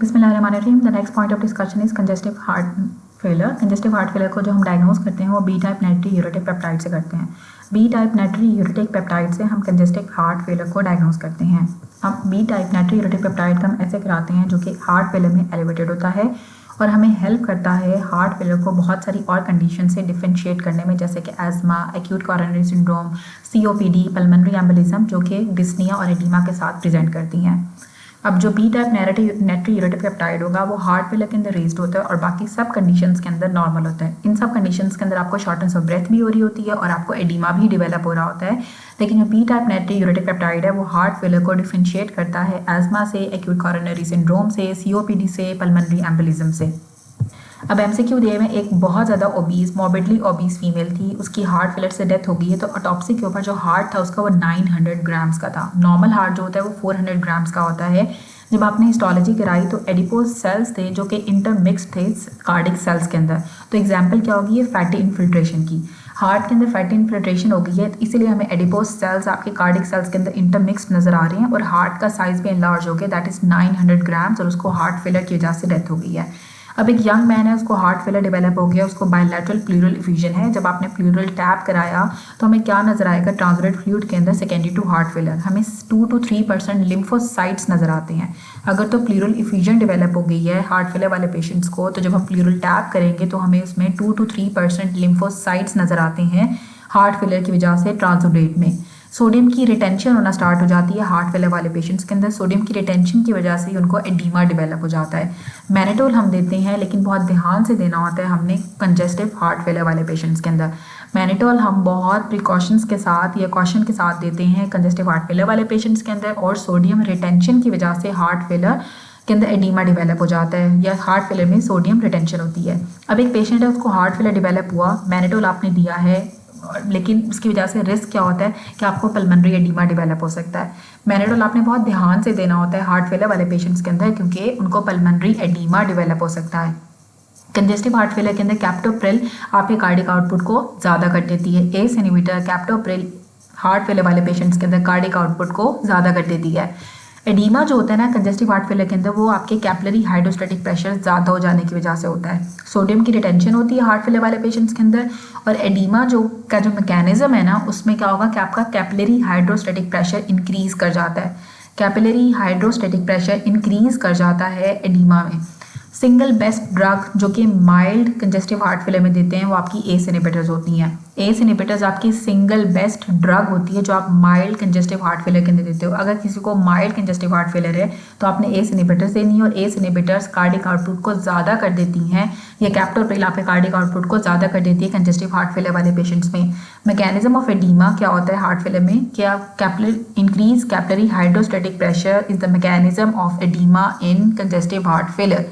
बिस्मिल्लाहिर्रहमानिर्रहीम। The next point of discussion is congestive heart failure. Congestive heart failure को जो हम डायग्नोस करते हैं वो बी टाइप नाइट्री यूरेटिक पेप्टाइड से करते हैं। बी टाइप नाइट्री यूरेटिक पेप्टाइड से हम कंजेस्टिव हार्ट फेलर को डायग्नोस करते हैं। अब बी टाइप नाइट्री यूरेटिक पेप्टाइड का हम ऐसे कराते हैं जो कि हार्ट फेलर में एलिवेटेड होता है और हमें हेल्प करता है हार्ट फेलर को बहुत सारी और कंडीशन से डिफरेंशिएट करने में, जैसे कि ESMA, acute coronary syndrome, COPD, pulmonary embolism, जो कि डिस्निया और एडिमा के साथ प्रेजेंट करती हैं। अब जो बी टाइप नाइट्री यूरेटिक पेप्टाइड होगा वो हार्ट फेलर के अंदर रेज्ड होता है और बाकी सब कंडीशंस के अंदर नॉर्मल होता है। इन सब कंडीशंस के अंदर आपको शॉर्टनेस ऑफ ब्रेथ भी हो रही होती है और आपको एडिमा भी डेवलप हो रहा होता है। लेकिन जो बी टाइप नाइट्री यूरेटिक पेप्टाइड है वो हार्ट फेलर को डिफरेंशिएट करता है एस्मा से, एक्यूट कोरोनरी सिंड्रोम से, सीओपीडी से, पल्मोनरी एम्बोलिज्म से। अब एमसीक्यू दिए में एक बहुत ज़्यादा ओबीस, मॉर्बिडली ओबीस फीमेल थी, उसकी हार्ट फेलर से डेथ हो गई है। तो ऑटोप्सी के ऊपर जो हार्ट था उसका वो 900 ग्राम्स का था। नॉर्मल हार्ट जो होता है वो 400 ग्राम्स का होता है। जब आपने हिस्टोलॉजी कराई तो एडिपोज सेल्स थे जो कि इंटरमिक्स्ड थे कार्डिक सेल्स के अंदर। तो एग्जांपल क्या होगी ये फैटी इन्फिल्ट्रेशन की। हार्ट के अंदर फैटी इन्फिल्ट्रेशन हो गई है, इसीलिए हमें एडिपोज सेल्स आपके कार्डिक सेल्स के अंदर इंटरमिक्स्ड नजर आ रहे हैं और हार्ट का साइज भी एनलार्ज हो गया, दैट इज 900 ग्राम्स, और उसको हार्ट फेलर की वजह से डेथ हो गई है। अब एक यंग मैन है, उसको हार्ट फेलर डेवलप हो गया, उसको बायलैटरल प्लूरल इफ्यूजन है। जब आपने प्लूरल टैप कराया तो हमें क्या नजर आएगा, ट्रांसुरेट फ्लूइड के अंदर सेकेंडरी टू हार्ट फेलर हमें 2 to 3% लिम्फोसाइट्स नजर आते हैं। अगर तो प्लूरल इफ्यूजन डेवलप हो गई है हार्ट फेलर वाले पेशेंट्स को, तो जब हम प्लूरल टैप करेंगे तो हमें उसमें 2 to 3% लिम्फोसाइट्स नजर आते हैं हार्ट फेलर की वजह से। ट्रांसुरेट में सोडियम की रिटेंशन होना स्टार्ट हो जाती है हार्ट फेलर वाले पेशेंट्स के अंदर। सोडियम की रिटेंशन की वजह से उनको एडीमा डेवलप हो जाता है। मैनेटोल हम देते हैं लेकिन बहुत ध्यान से देना होता है हमने कंजेस्टिव हार्ट फेलर वाले पेशेंट्स के अंदर। मैनेटोल हम बहुत प्रिकॉशंस के साथ या कॉशन के साथ देते हैं कंजेस्टिव हार्ट फेलर वाले पेशेंट्स के अंदर, और सोडियम रिटेंशन की वजह से हार्ट फेलर के अंदर एडीमा डेवलप हो जाता है या हार्ट फेलर में सोडियम रिटेंशन होती है। अब एक पेशेंट है, उसको हार्ट फेलर डेवलप हुआ, मैनेटोल आपने दिया है, लेकिन उसकी वजह से रिस्क क्या होता है कि आपको पल्मोनरी एडीमा डेवलप हो सकता है। मैनेटोल आपने बहुत ध्यान से देना होता है हार्ट फेलर वाले पेशेंट्स के अंदर क्योंकि उनको पल्मोनरी एडीमा डेवलप हो सकता है। कंजेस्टिव हार्ट फेलर के अंदर कैप्टोप्रिल आपके कार्डिक आउटपुट को ज़्यादा कर देती है। ACE inhibitor captopril heart failure वाले पेशेंट्स के अंदर कार्डिक आउटपुट को ज़्यादा कर देती है। एडीमा जो होता है ना कंजेस्टिव हार्ट फेलर के अंदर, वो आपके कैपिलरी हाइड्रोस्टैटिक प्रेशर ज़्यादा हो जाने की वजह से होता है। सोडियम की रिटेंशन होती है हार्ट फेलर वाले पेशेंट्स के अंदर, और एडीमा जो मैकेनिज्म है ना उसमें क्या होगा कि आपका कैपिलरी हाइड्रोस्टैटिक प्रेशर इंक्रीज कर जाता है। कैपिलरी हाइड्रोस्टैटिक प्रेशर इंक्रीज कर जाता है एडीमा में। सिंगल बेस्ट ड्रग जो कि माइल्ड कंजेस्टिव हार्ट फेलर में देते हैं वो आपकी एस इनहिबिटर्स होती हैं। एस इनहिबिटर्स आपकी सिंगल बेस्ट ड्रग होती है जो आप माइल्ड कंजेस्टिव हार्ट फेलर के अंदर देते हो। अगर किसी को माइल्ड कंजेस्टिव हार्ट फेलर है तो आपने एस इनहिबिटर्स देनी है, और एस इनहिबिटर्स कार्डिक आउटपुट को ज़्यादा कर देती हैं, या कैप्टोप्रिल आपके कार्डिक आउटपुट को ज़्यादा कर देती है कंजेस्टिव हार्ट फेलर वाले पेशेंट्स में। मैकेनिज्म ऑफ एडीमा क्या होता है हार्ट फेलर में, क्या increase capillary hydrostatic pressure is the mechanism of oedema in congestive heart failure.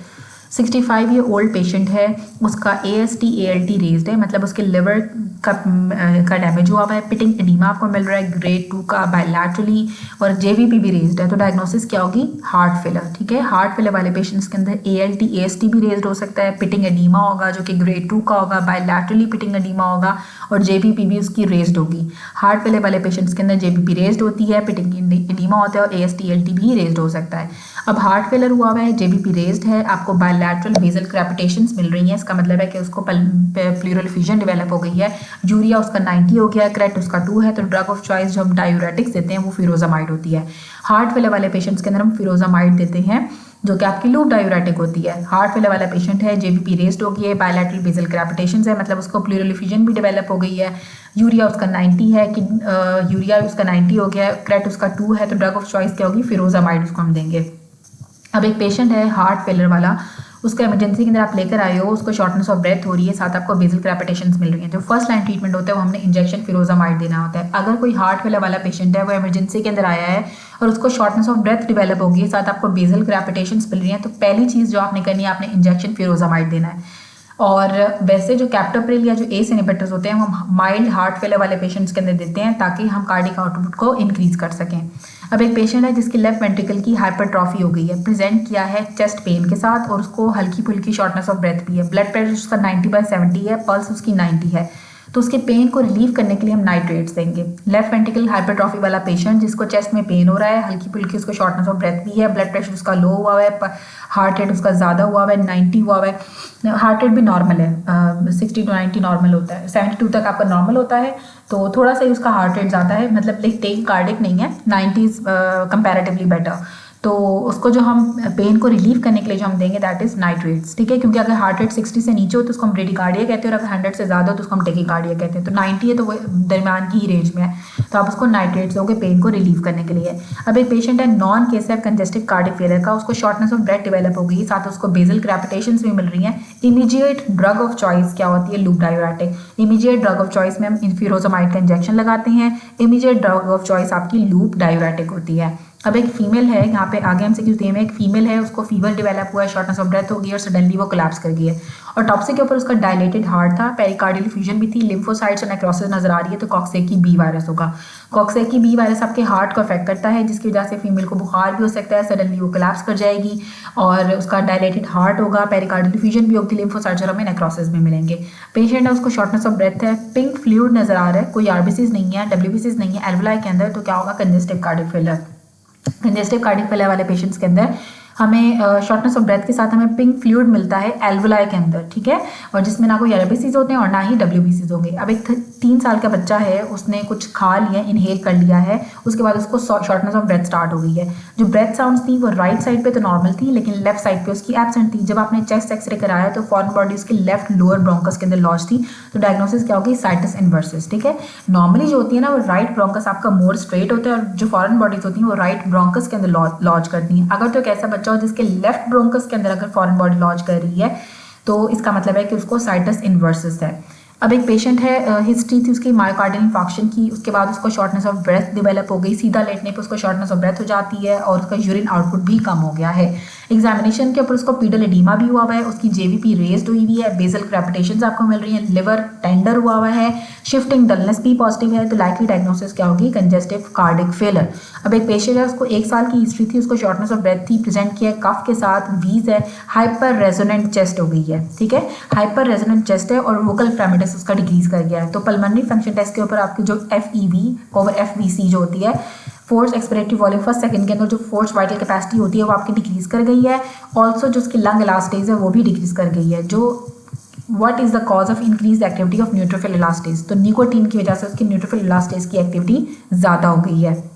65 year old patient है, उसका AST ALT रेज्ड है, मतलब उसके लिवर का डैमेज हुआ है। पिटिंग एडीमा आपको मिल रहा है ग्रेड 2 का बायलैटरली, और JVP भी रेज्ड है। तो डायग्नोसिस क्या होगी, हार्ट फेलर। ठीक है, हार्ट फेलर वाले पेशेंट्स के अंदर ALT AST भी रेज्ड हो सकता है, पिटिंग एडीमा होगा जो कि ग्रेड 2 का होगा, बायलैटरली पिटिंग एडीमा होगा, और JVP भी उसकी रेज्ड होगी। हार्ट फेलर वाले पेशेंट्स के अंदर JVP रेज्ड होती है, पिटिंग एडीमा होता है, और AST ALT भी रेज्ड हो सकता है। अब हार्ट फेलर हुआ है, JVP रेज्ड है, आपको बायलैटरल बेसल क्रैपिटेशंस मिल रही हैं, इसका मतलब है कि उसको प्लूरल फ्यूजन डेवलप हो गई है। यूरिया उसका 90 हो गया है, क्रेट उसका 2 है, तो ड्रग ऑफ चॉइस जो हम डायूरेटिक्स देते हैं वो फिरोजामाइड होती है। हार्ट फेलर वाले पेशेंट्स के अंदर हम फिरोजामाइड देते हैं जो कि आपकी लूप डायूरेटिक होती है। हार्ट फेलर वाला पेशेंट है, JVP रेज्ड हो गई है, बायलैटरल बेसल क्रैपिटेशंस है, मतलब उसको प्लूरल फ्यूजन भी डेवलप हो गई है। यूरिया उसका 90 है कि यूरिया उसका 90 हो गया है, क्रेट उसका 2 है, तो ड्रग ऑफ चॉइस क्या होगी, फिरोजामाइड उसको हम देंगे। अब एक पेशेंट है हार्ट फेलर वाला, उसको इमरजेंसी के अंदर आप लेकर आए हो, उसको शॉर्टनेस ऑफ ब्रेथ हो रही है, साथ आपको बेसल क्रैपिटेशंस मिल रही हैं। जो फर्स्ट लाइन ट्रीटमेंट होता है वो हमने इंजेक्शन फिरोजामाइड देना होता है। अगर कोई हार्ट फेलर वाला पेशेंट है वो इमरजेंसी के अंदर आया है और उसको शॉर्टनेस ऑफ ब्रेथ डेवलप होगी, साथ आपको बेसल क्रैपिटेशंस मिल रही हैं, तो पहली चीज़ जो आपने करनी है, आपने इंजेक्शन फिरोजामाइड देना है। और वैसे जो कैप्टोप्रिल या जो एस इनहिबिटर्स होते हैं वो हम माइल्ड हार्ट फेलर वाले पेशेंट्स के अंदर देते हैं ताकि हम कार्डिक आउटपुट को इंक्रीज कर सकें। अब एक पेशेंट है जिसकी लेफ्ट वेंट्रिकल की हाइपरट्रॉफी हो गई है, प्रेजेंट किया है चेस्ट पेन के साथ, और उसको हल्की फुल्की शॉर्टनेस ऑफ ब्रेथ भी है। ब्लड प्रेशर उसका 90/70 है, पल्स उसकी 90 है। तो उसके पेन को रिलीव करने के लिए हम नाइट्रेट्स देंगे। लेफ्ट वेंट्रिकल हाइपरट्रॉफी वाला पेशेंट जिसको चेस्ट में पेन हो रहा है, हल्की फुल्की उसको शॉर्टनेस ऑफ ब्रेथ भी है, ब्लड प्रेशर उसका लो हुआ है, हार्ट रेट उसका ज़्यादा हुआ है, 90 हुआ है, हार्ट रेट भी नॉर्मल है, 60 to 90 नॉर्मल होता है, 72 तक आपका नॉर्मल होता है, तो थोड़ा सा ही उसका हार्ट रेट ज़्यादा है, मतलब टेक कार्डिक नहीं है, 90 कंपैरेटिवली बेटर। तो उसको जो हम पेन को रिलीव करने के लिए जो हम देंगे दैट इज़ नाइट्रेट्स, ठीक है, क्योंकि अगर हार्ट रेट 60 से नीचे हो तो उसको हम ब्रेडिकार्डिया कहते हैं, और अगर 100 से ज़्यादा हो तो उसको हम टेकिकार्डिया कहते हैं। तो 90 है तो वो दरमियान की ही रेंज में है, तो आप उसको नाइट्रेट्स दोगे पेन को रिलीव करने के लिए। अब एक पेशेंट है नॉन केस है कंजेस्टिव कार्डिक फेलियर का, उसको शॉर्टनेस ऑफ ब्रेथ डेवलप हो गई, साथ उसको बेजल क्रैपिटेशंस भी मिल रही हैं। इमीडिएट ड्रग ऑफ चॉइस क्या होती है? Loop diuretic. Immediate drug of choice में हम इंफिरोजामाइड का इंजेक्शन लगाते हैं। इमीडिएट ड्रग ऑफ चॉइस आपकी लूप डायूरेटिक होती है। अब एक फीमेल है, यहाँ पे आगे हमसे क्यों थीम है, एक फीमेल है, उसको फीवर डेवलप हुआ है, शॉर्टनेस ऑफ ब्रेथ हो गई और सडनली वो कोलैप्स कर गई है, और टॉप्सी के ऊपर उसका डायलेटेड हार्ट था, पेरिकार्डियल फ्यूजन भी थी, लिम्फोसाइट्स और नेक्रोसिस नजर आ रही है, तो कॉक्सेकी बी वायरस होगा। कॉक्सेकी बी वायरस आपके हार्ट को अफेक्ट करता है, जिसकी वजह से फीमेल को बुखार भी हो सकता है, सडनली वो कोलैप्स कर जाएगी और उसका डायलेटेड हार्ट होगा, पेरिकार्डियल फ्यूजन भी होगी, लिम्फोसाइट्स और हमें नेक्रोसिस भी मिलेंगे। पेशेंट है, उसको शॉर्टनेस ऑफ ब्रेथ है, पिंक फ्लूइड नजर आ रहा है, कोई आरबीसीज नहीं है, डब्ल्यूबीसीज नहीं है एल्वुलाई के अंदर, तो क्या होगा? Congestive cardiac failure. Congestive cardiac failure वाले पेशेंट्स के अंदर हमें शॉर्टनेस ऑफ ब्रेथ के साथ हमें पिंक फ्लूइड मिलता है एल्वुलाई के अंदर, ठीक है, और जिसमें ना कोई आरबीसीज होते हैं और ना ही डब्ल्यूबीसीज होंगे। अब एक 3 साल का बच्चा है, उसने कुछ खा लिया, इनहेल कर लिया है, उसके बाद उसको शॉर्टनेस ऑफ ब्रेथ स्टार्ट हो गई है। जो ब्रेथ साउंड्स थी वो राइट साइड पे तो नॉर्मल थी, लेकिन लेफ्ट साइड पे उसकी एब्सेंट थी। जब आपने चेस्ट एक्सरे कराया तो फॉरेन बॉडी उसकी लेफ्ट लोअर ब्रोंकस के अंदर लॉज थी, तो डायग्नोसिस क्या होगी? साइटस इन्वर्सिस, ठीक है। नॉर्मली जो होती है ना वो राइट ब्रोंकस आपका मोर स्ट्रेट होता है, और जो फॉरेन बॉडीज होती हैं वो राइट ब्रोंकस के अंदर लॉज करती हैं। अगर तो एक ऐसा बच्चा हो जिसके लेफ्ट ब्रोंकस के अंदर अगर फॉरेन बॉडी लॉज कर रही है, तो इसका मतलब है कि उसको साइटस इन्वर्सिस है। अब एक पेशेंट है, हिस्ट्री थी उसकी मायोकार्डियल इंफार्क्शन की, उसके बाद उसको शॉर्टनेस ऑफ ब्रेथ डेवलप हो गई, सीधा लेटने पे उसको शॉर्टनेस ऑफ ब्रेथ हो जाती है और उसका यूरिन आउटपुट भी कम हो गया है। एग्जामिनेशन के ऊपर उसको पीडल एडीमा भी हुआ है, उसकी जेवीपी रेज्ड हुई हुई है, बेजल क्रैपिटेशंस आपको मिल रही हैं, लिवर टेंडर हुआ हुआ है, शिफ्टिंग डलनेस भी पॉजिटिव है, तो लाइकली डायग्नोसिस क्या होगी? Congestive cardiac failure. अब एक पेशेंट है, उसको 1 साल की हिस्ट्री थी, उसको शॉर्टनेस ऑफ ब्रेथ थी, प्रेजेंट किया है कफ के साथ, वीज है, हाइपर रेजोनेंट चेस्ट हो गई है, ठीक है, हाइपर रेजोनेंट चेस्ट है और वोकल फ्रेमिटस उसका डिक्रीज कर गया है। तो पल्मोनरी फंक्शन टेस्ट के ऊपर आपकी जो FEV ओवर FVC जो होती है, force expiratory volume first second के अंदर जो फोर्स वाइटल कैपेसिटी होती है वो आपकी डिक्रीज कर गई है। ऑल्सो जो उसकी लंग इलास्टेज है वो भी डिक्रीज कर गई है। जो what is the cause of increase activity of neutrophil elastase? तो निकोटीन की वजह से उसकी न्यूट्रोफिल इलास्टेज की एक्टिविटी ज़्यादा हो गई है।